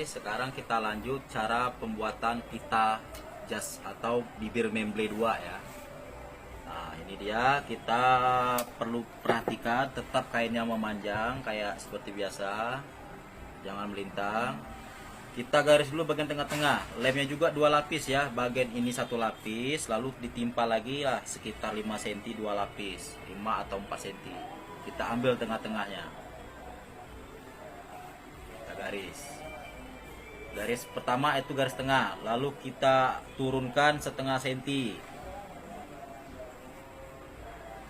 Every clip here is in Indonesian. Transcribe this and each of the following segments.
sekarang kita lanjut cara pembuatan pita jas atau bibir memble 2 ya. Nah, ini dia, kita perlu perhatikan tetap kainnya memanjang kayak seperti biasa. Jangan melintang. Kita garis dulu bagian tengah-tengah. Lemnya juga 2 lapis ya. Bagian ini 1 lapis, lalu ditimpa lagi lah sekitar 5 cm 2 lapis, 5 atau 4 cm. Kita ambil tengah-tengahnya. Kita garis pertama itu garis tengah, lalu kita turunkan setengah senti.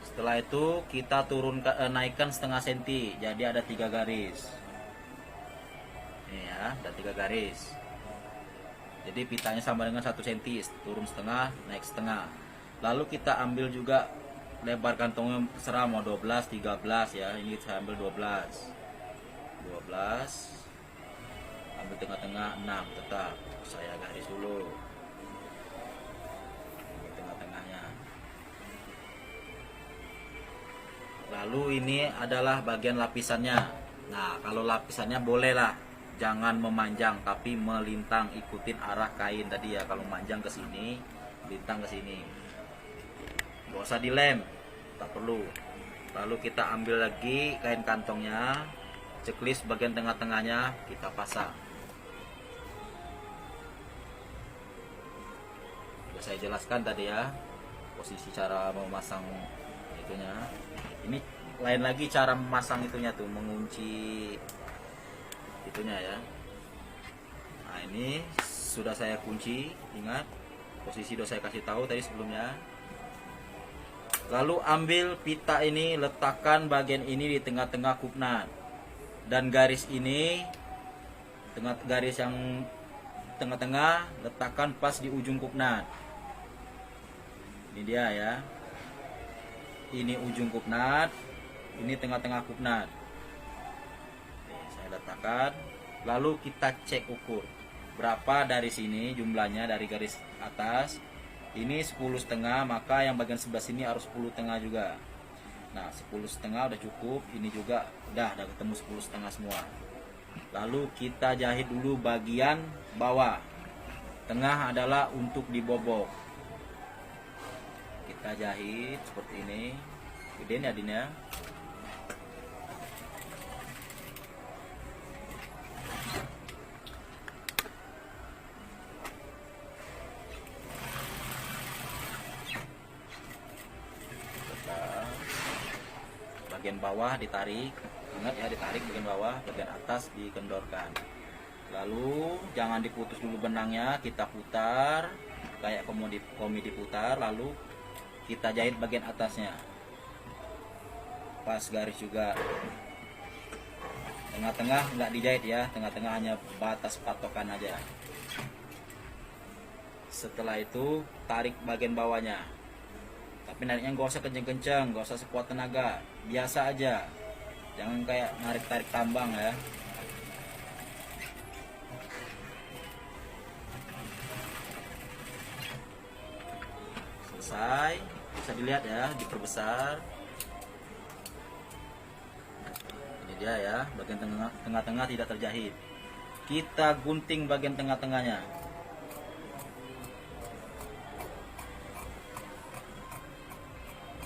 Setelah itu kita naikkan setengah senti, jadi ada 3 garis. Ini ya, ada 3 garis. Jadi pitanya sama dengan 1 cm, turun setengah, naik setengah. Lalu kita ambil juga lebar kantongnya, terserah mau 12, 13 ya. Ini saya ambil 12. Ambil tengah-tengah 6, tetap saya garis dulu. Ambil tengah-tengahnya. Lalu ini adalah bagian lapisannya. Nah, kalau lapisannya bolehlah jangan memanjang tapi melintang, ikutin arah kain tadi ya. Kalau memanjang ke sini, lintang ke sini. Gak usah dilem, tak perlu. Lalu kita ambil lagi kain kantongnya, checklist bagian tengah-tengahnya kita pasang. Sudah saya jelaskan tadi ya, posisi cara memasang itunya. Ini lain lagi cara memasang itunya tuh, mengunci itunya ya. Nah, ini sudah saya kunci, ingat posisi sudah saya kasih tahu tadi sebelumnya. Lalu ambil pita ini, letakkan bagian ini di tengah-tengah kupnat, dan garis ini, garis yang tengah-tengah letakkan pas di ujung kupnat. Ini dia ya, ini ujung kupnat, ini tengah-tengah kupnat. Saya letakkan, lalu kita cek ukur berapa dari sini jumlahnya dari garis atas. Ini 10,5, maka yang bagian sebelah sini harus 10,5 juga. Nah, 10,5 udah cukup. Ini juga udah ketemu 10,5 semua. Lalu kita jahit dulu bagian bawah. Tengah adalah untuk dibobok. Kita jahit seperti ini. Gedein ya, Din ya. Bagian bawah ditarik, ingat ya, ditarik bagian bawah, bagian atas dikendorkan. Lalu jangan diputus dulu benangnya, kita putar kayak komedi putar, lalu kita jahit bagian atasnya pas garis juga. Tengah-tengah nggak dijahit ya, tengah-tengah hanya batas patokan aja. Setelah itu tarik bagian bawahnya, tapi nariknya gak usah kenceng-kenceng, gak usah sekuat tenaga, biasa aja, jangan kayak narik-tarik tambang ya. Selesai, bisa dilihat ya, diperbesar. Ini dia ya, bagian tengah-tengah tidak terjahit. Kita gunting bagian tengah-tengahnya.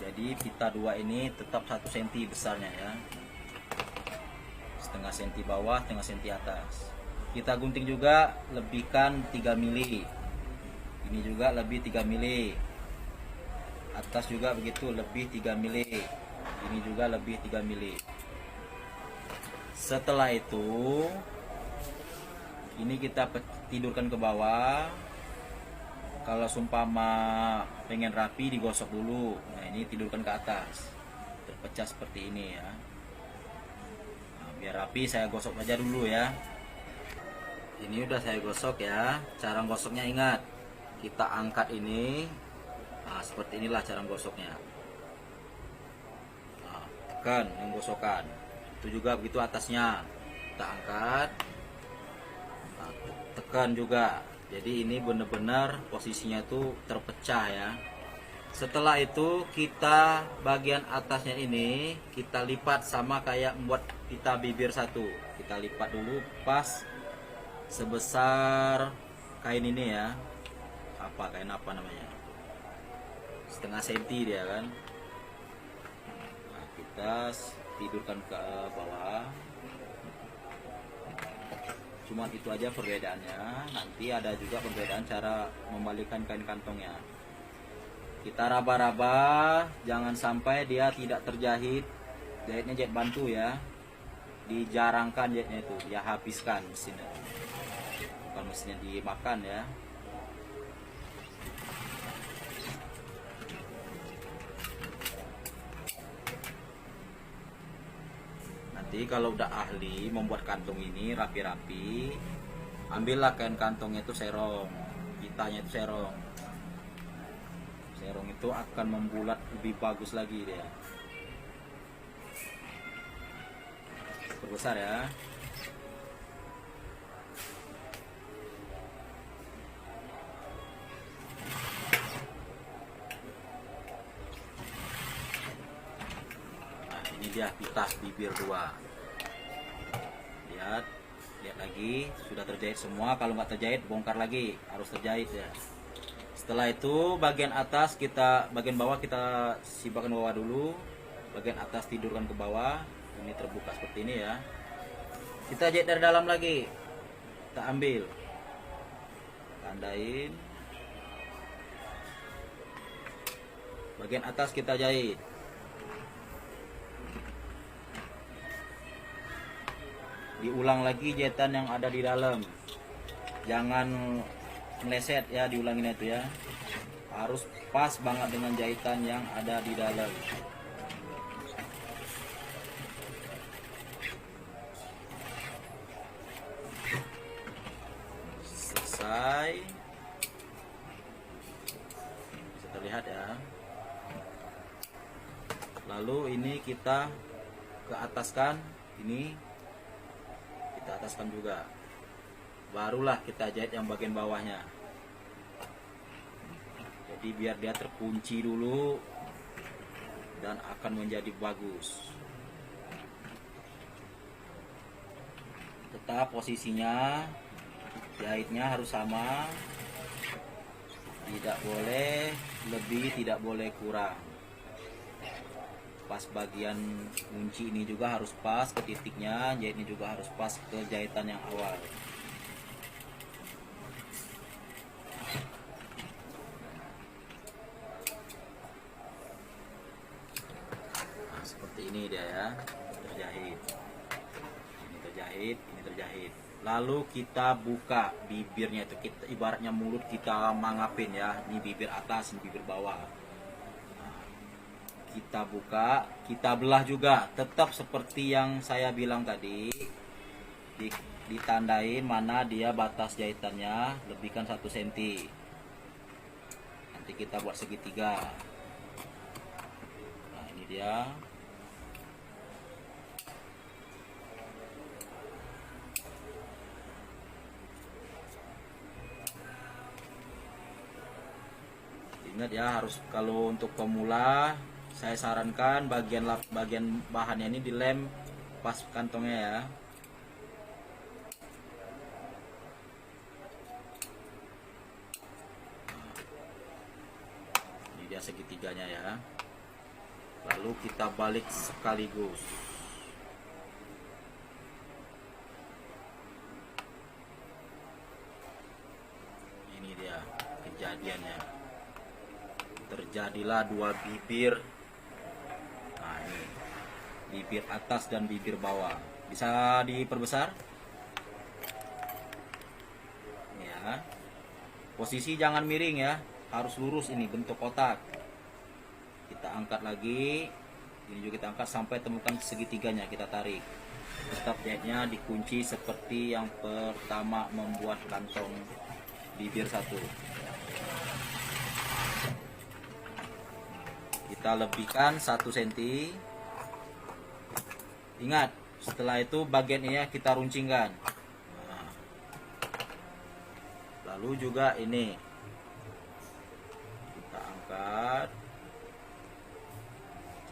Jadi pita 2 ini tetap 1 cm besarnya ya, setengah senti bawah, setengah senti atas. Kita gunting juga lebihkan 3 mili. Ini juga lebih 3 mili. Atas juga begitu, lebih 3 mili. Ini juga lebih 3 mili. Setelah itu ini kita tidurkan ke bawah. Kalau sumpama pengen rapi digosok dulu. Nah, ini tidurkan ke atas, terpecah seperti ini ya. Nah, biar rapi saya gosok aja dulu ya. Ini udah saya gosok ya. Cara gosoknya ingat, kita angkat ini. Nah, seperti inilah cara gosoknya. Nah, tekan menggosokkan. Itu juga begitu atasnya. Kita angkat. Nah, tekan juga. Jadi ini benar-benar posisinya itu terpecah ya. Setelah itu kita bagian atasnya ini kita lipat sama kayak membuat pita bibir 1. Kita lipat dulu pas sebesar kain ini ya, kain apa namanya, setengah senti dia kan. Nah, kita tidurkan ke bawah. Cuman itu aja perbedaannya. Nanti ada juga perbedaan cara membalikan kain kantongnya. Kita raba-raba, jangan sampai dia tidak terjahit. Jahitnya jahit bantu ya, dijarangkan jahitnya itu, ya habiskan mesinnya, bukan mesinnya dimakan ya. Nanti kalau udah ahli membuat kantong ini rapi-rapi, ambillah kain kantongnya itu serong, pitanya itu serong. Serong itu akan membulat lebih bagus lagi dia. Besar ya. Nah, ini dia pita bibir 2. Lihat lagi, sudah terjahit semua. Kalau nggak terjahit bongkar lagi, harus terjahit ya. Setelah itu bagian bawah kita sibakkan bawah dulu, bagian atas tidurkan ke bawah. Ini terbuka seperti ini ya. Kita jahit dari dalam lagi, kita ambil, tandain, bagian atas kita jahit. Diulang lagi jahitan yang ada di dalam, jangan meleset ya, diulangin itu ya, harus pas banget dengan jahitan yang ada di dalam. Selesai, bisa terlihat ya. Lalu ini kita ke ataskan, ini kita ataskan juga, barulah kita jahit yang bagian bawahnya. Jadi biar dia terkunci dulu dan akan menjadi bagus. Tetap posisinya jahitnya harus sama, tidak boleh lebih, tidak boleh kurang. Pas bagian kunci ini juga harus pas ke titiknya, jahitnya juga harus pas ke jahitan yang awal. Nah, seperti ini dia ya, terjahit. Ini terjahit, ini terjahit. Lalu kita buka bibirnya itu, kita ibaratnya mulut kita mangapin ya. Ini bibir atas, ini bibir bawah. Nah, kita buka, kita belah juga, tetap seperti yang saya bilang tadi. Ditandain mana dia batas jahitannya, lebihkan 1 cm. Nanti kita buat segitiga. Nah, ini dia. Ingat ya, harus kalau untuk pemula saya sarankan bagian bahannya ini dilem pas kantongnya ya. Ini dia segitiganya ya. Lalu kita balik sekaligus. Ini dia kejadiannya. Terjadilah 2 bibir. Nah, ini bibir atas dan bibir bawah. Bisa diperbesar ya. Posisi jangan miring ya, harus lurus, ini bentuk kotak. Kita angkat lagi, ini juga kita angkat sampai temukan segitiganya, kita tarik. Tetap jahitnya dikunci seperti yang pertama membuat kantong bibir 1. Kita lebihkan 1 cm. Ingat, setelah itu bagian ini kita runcingkan. Nah, lalu juga ini kita angkat,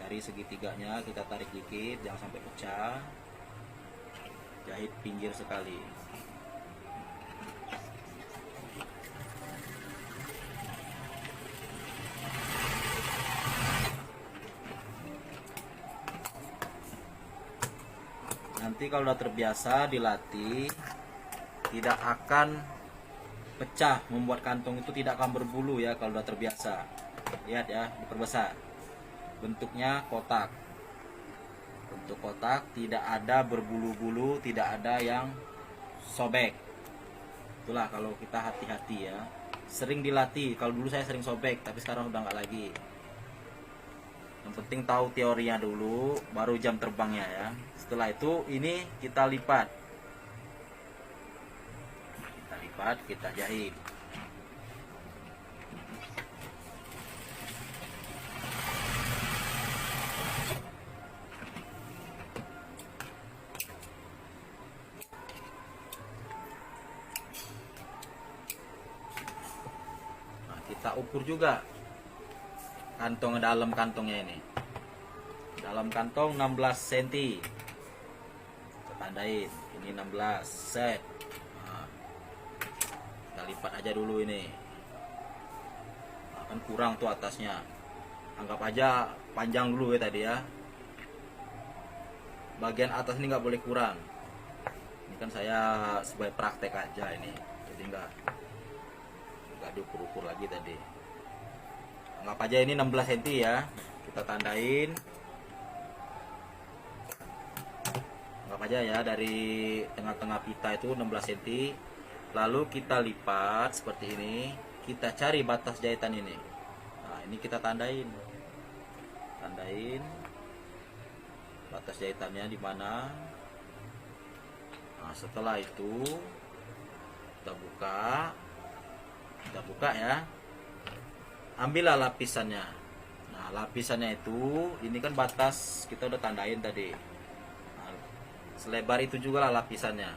cari segitiganya, kita tarik dikit, jangan sampai pecah. Jahit pinggir sekali. nanti kalau udah terbiasa dilatih tidak akan pecah, membuat kantong itu tidak akan berbulu ya kalau udah terbiasa. Lihat ya, diperbesar. Bentuknya kotak. Bentuk kotak, tidak ada berbulu-bulu, tidak ada yang sobek. Itulah kalau kita hati-hati ya. Sering dilatih. Kalau dulu saya sering sobek, tapi sekarang udah nggak lagi. Yang penting tahu teorinya dulu, baru jam terbangnya ya. Setelah itu ini kita lipat. Kita lipat, kita jahit. Nah, kita ukur juga kantong dalam kantongnya ini. Dalam kantong 16 cm. Kita tandain, ini 16 set. Nah, kita lipat aja dulu ini. Nah, kan kurang tuh atasnya. Anggap aja panjang dulu ya tadi ya. Bagian atas ini nggak boleh kurang. Ini kan saya sebagai praktek aja ini. Jadi nggak diukur-ukur lagi tadi. Anggap aja ini 16 cm ya. Kita tandain. Anggap aja ya dari tengah-tengah pita itu 16 cm. Lalu kita lipat seperti ini. Kita cari batas jahitan ini. Nah, ini kita tandain. Tandain batas jahitannya di mana. Nah, setelah itu kita buka ya. Ambillah lapisannya. Nah, lapisannya itu ini kan batas kita udah tandain tadi. Nah, selebar itu juga lah lapisannya.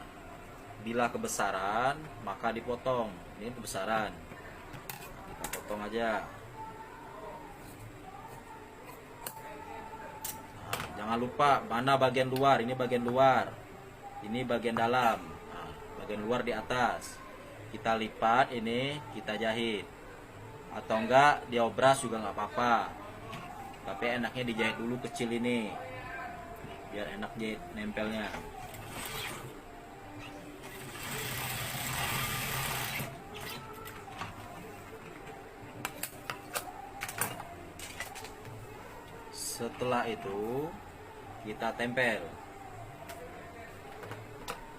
Bila kebesaran maka dipotong. Ini kebesaran. Kita potong aja. Nah, jangan lupa mana bagian luar. Ini bagian luar. Ini bagian dalam. Nah, bagian luar di atas. Kita lipat ini, kita jahit. Atau enggak diobras juga nggak apa-apa, tapi enaknya dijahit dulu kecil ini biar enak jahit nempelnya. Setelah itu kita tempel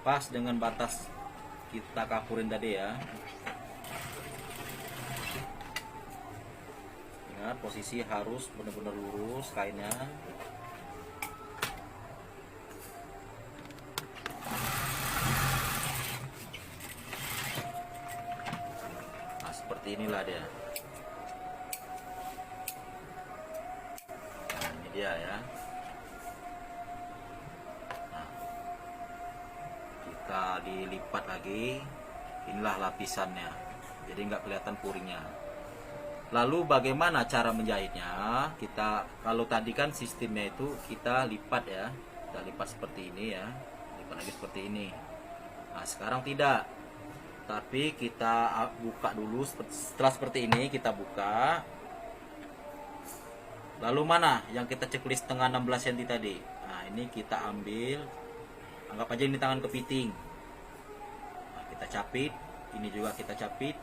pas dengan batas kita kapurin tadi ya. Posisi harus benar-benar lurus kainnya. Nah, seperti inilah dia. Nah, ini dia ya. Nah, kita dilipat lagi. Inilah lapisannya. Jadi nggak kelihatan puringnya. Lalu bagaimana cara menjahitnya? Kita kalau tadi kan sistemnya itu kita lipat ya. Kita lipat seperti ini ya. Lipat lagi seperti ini. Nah, sekarang tidak. Tapi kita buka dulu. Setelah seperti ini kita buka. Lalu mana yang kita checklist setengah 16 cm tadi? Nah, ini kita ambil. Anggap aja ini tangan kepiting. Nah, kita capit. Ini juga kita capit.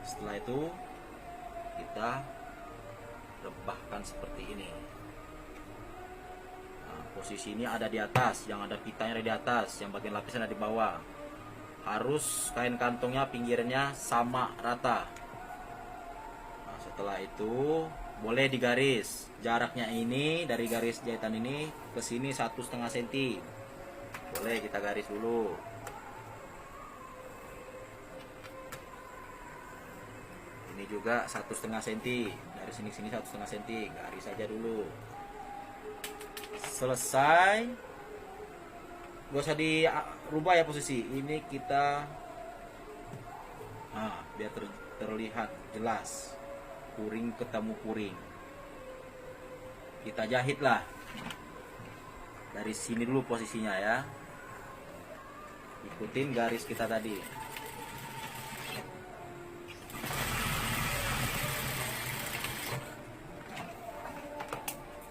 Setelah itu kita rebahkan seperti ini. Nah, posisi ini ada di atas, yang ada pitanya ada di atas, yang bagian lapisan ada di bawah. Harus kain kantongnya pinggirnya sama rata. Nah, setelah itu boleh digaris. Jaraknya ini dari garis jahitan ini ke sini 1,5 cm. Boleh kita garis dulu. Ini juga 1,5 cm. Dari sini ke sini 1,5 cm. Garis saja dulu. Selesai. Gak usah dirubah ya posisi. Ini kita biar terlihat jelas. Puring ketemu puring. Kita jahitlah. Dari sini dulu posisinya ya. Ikutin garis kita tadi.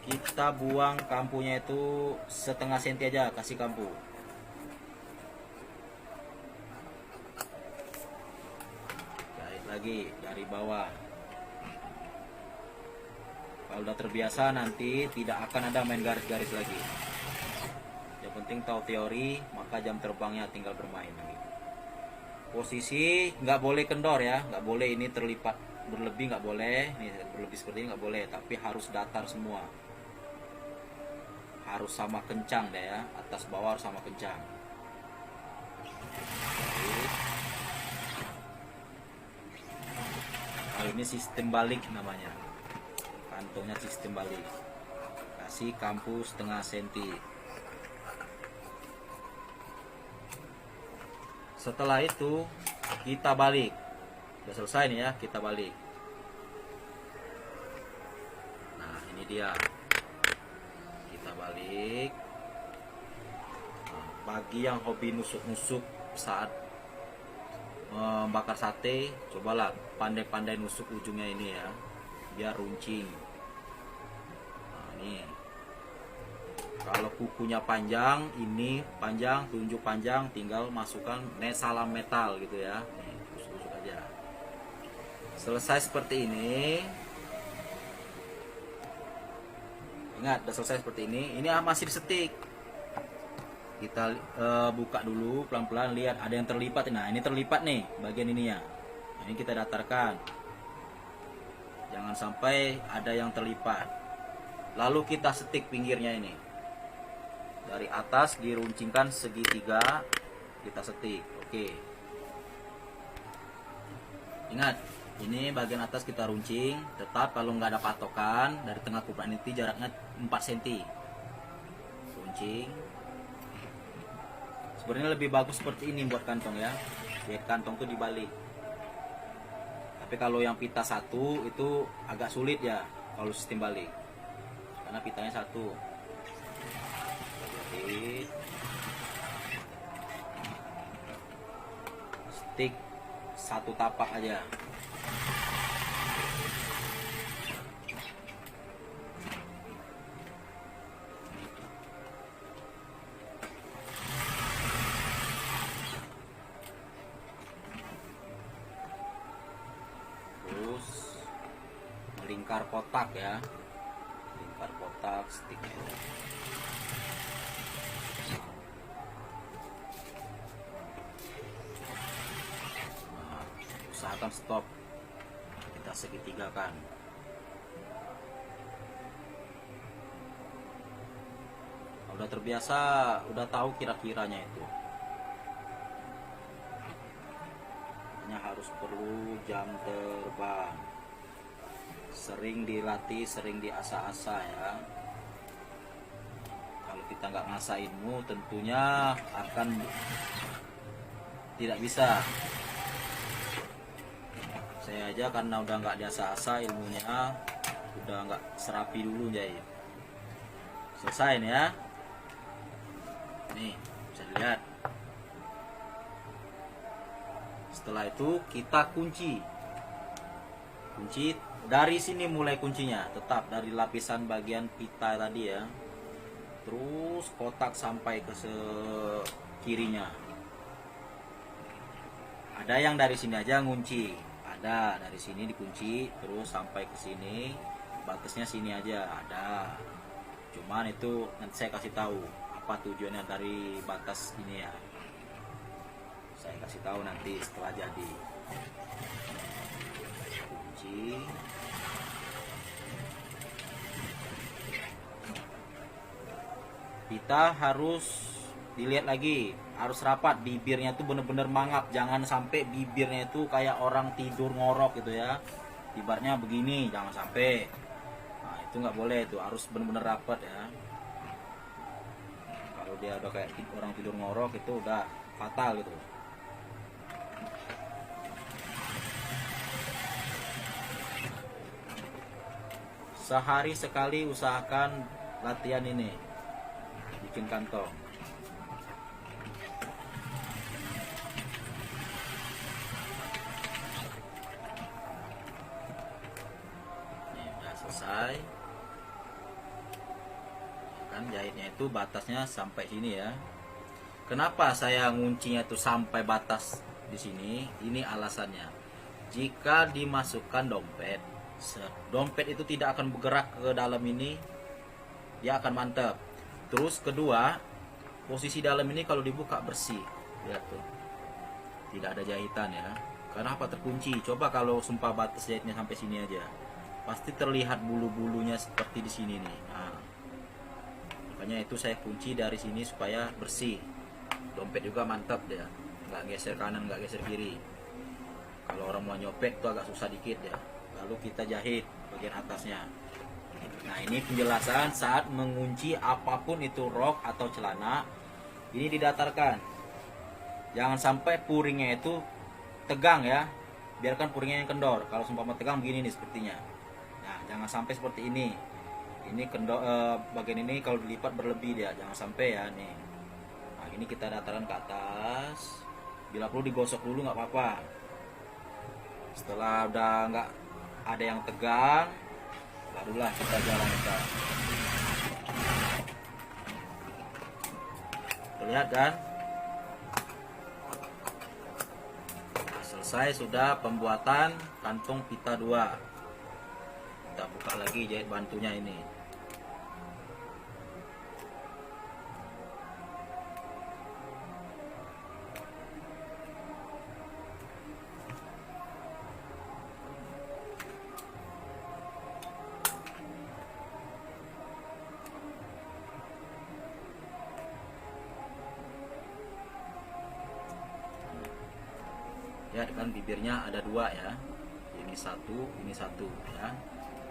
Kita buang kampunya itu 1,5 cm aja, kasih kampu. lagi dari bawah. Kalau udah terbiasa nanti tidak akan ada main garis-garis lagi. Yang penting tahu teori, maka jam terbangnya tinggal bermain lagi. Posisi nggak boleh kendor ya, nggak boleh ini terlipat berlebih, nggak boleh. Ini berlebih seperti ini nggak boleh, tapi harus datar semua. Harus sama kencang deh ya, atas bawah harus sama kencang. Nah, ini sistem balik namanya. Kantongnya sistem balik. Kasih kampu setengah senti. Setelah itu kita balik. Udah selesai nih ya, kita balik. Nah, ini dia. Kita balik. Nah, bagi yang hobi nusuk-nusuk saat membakar sate, cobalah pandai-pandai nusuk ujungnya ini ya, biar runcing. Nah, ini. Kalau kukunya panjang, ini panjang, tunjuk panjang, tinggal masukkan salam metal gitu ya. Nih, tusuk-tusuk aja. Selesai seperti ini. Ingat, udah selesai seperti ini. Ini masih disetik. Kita buka dulu pelan-pelan, lihat ada yang terlipat. Nah, ini terlipat nih bagian ini ya. Ini kita datarkan. Jangan sampai ada yang terlipat. Lalu kita setik pinggirnya ini. Dari atas diruncingkan segitiga, kita setik. Oke. Ingat, ini bagian atas kita runcing. Tetap kalau nggak ada patokan, dari tengah kuplan ini jaraknya 4 cm. Runcing. Sebenarnya lebih bagus seperti ini buat kantong ya. Biar kantong tuh dibalik. Tapi kalau yang pita satu itu agak sulit ya kalau sistem balik. Karena pitanya satu. Stick satu tapak aja. Terus melingkar kotak ya, lingkar kotak sticknya. Usahakan stop, kita segitigakan. Udah terbiasa, udah tahu kira-kiranya itu. Hanya harus perlu jam terbang. Sering dilatih, sering diasah-asah ya. Kalau kita nggak ngasah ilmu, tentunya akan tidak bisa. Saya aja karena udah nggak diasah-asah ilmunya, udah nggak serapi dulu jahit. Selesai nih ya. Nih bisa dilihat. Setelah itu kita kunci. Kunci dari sini mulai kuncinya, tetap dari lapisan bagian pita tadi ya. Terus kotak sampai ke kirinya. Ada yang dari sini aja ngunci. Ada dari sini dikunci terus sampai ke sini, batasnya sini aja ada. Cuman itu nanti saya kasih tahu apa tujuannya dari batas ini ya. Saya kasih tahu nanti setelah jadi. Kunci. Kita harus dilihat lagi, harus rapat, bibirnya tuh bener-bener mangap, jangan sampai bibirnya itu kayak orang tidur ngorok gitu ya, ibaratnya begini, jangan sampai. Nah itu nggak boleh, itu harus bener-bener rapat ya. Kalau dia udah kayak orang tidur ngorok itu udah fatal gitu. Sehari sekali usahakan latihan ini, bikin kantong. Selesai kan, jahitnya itu batasnya sampai sini ya. Kenapa saya nguncinya itu sampai batas di sini? Ini alasannya jika dimasukkan dompet, dompet itu tidak akan bergerak ke dalam ini, dia akan mantap. Terus kedua, posisi dalam ini kalau dibuka bersih, lihat tuh, tidak ada jahitan ya. Kenapa terkunci? Coba kalau sumpah batas jahitnya sampai sini aja, pasti terlihat bulu-bulunya seperti di sini nih. Nah, makanya itu saya kunci dari sini supaya bersih. Dompet juga mantap dia, nggak geser kanan, nggak geser kiri. Kalau orang mau nyopet tuh agak susah dikit ya. Lalu kita jahit bagian atasnya. Nah, ini penjelasan saat mengunci apapun itu, rok atau celana, ini didatarkan. Jangan sampai puringnya itu tegang ya, biarkan puringnya yang kendor. Kalau seumpama tegang begini nih sepertinya. Nah, jangan sampai seperti ini. Ini kendor, bagian ini kalau dilipat berlebih dia, jangan sampai ya nih. Nah, ini kita datarkan ke atas. Bila perlu digosok dulu nggak apa-apa. Setelah udah nggak ada yang tegang, barulah kita jalankan. Terlihat kan? Nah, selesai sudah pembuatan kantong pita 2. Kita buka lagi jahit bantunya ini. Lihat kan bibirnya ada 2 ya, ini satu ya.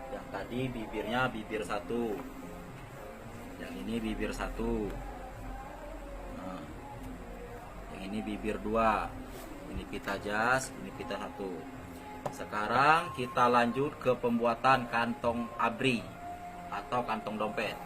Yang tadi bibirnya bibir 1, yang ini bibir 1. Nah, yang ini bibir 2, ini pita jas, ini pita 1. Sekarang kita lanjut ke pembuatan kantong abri atau kantong dompet.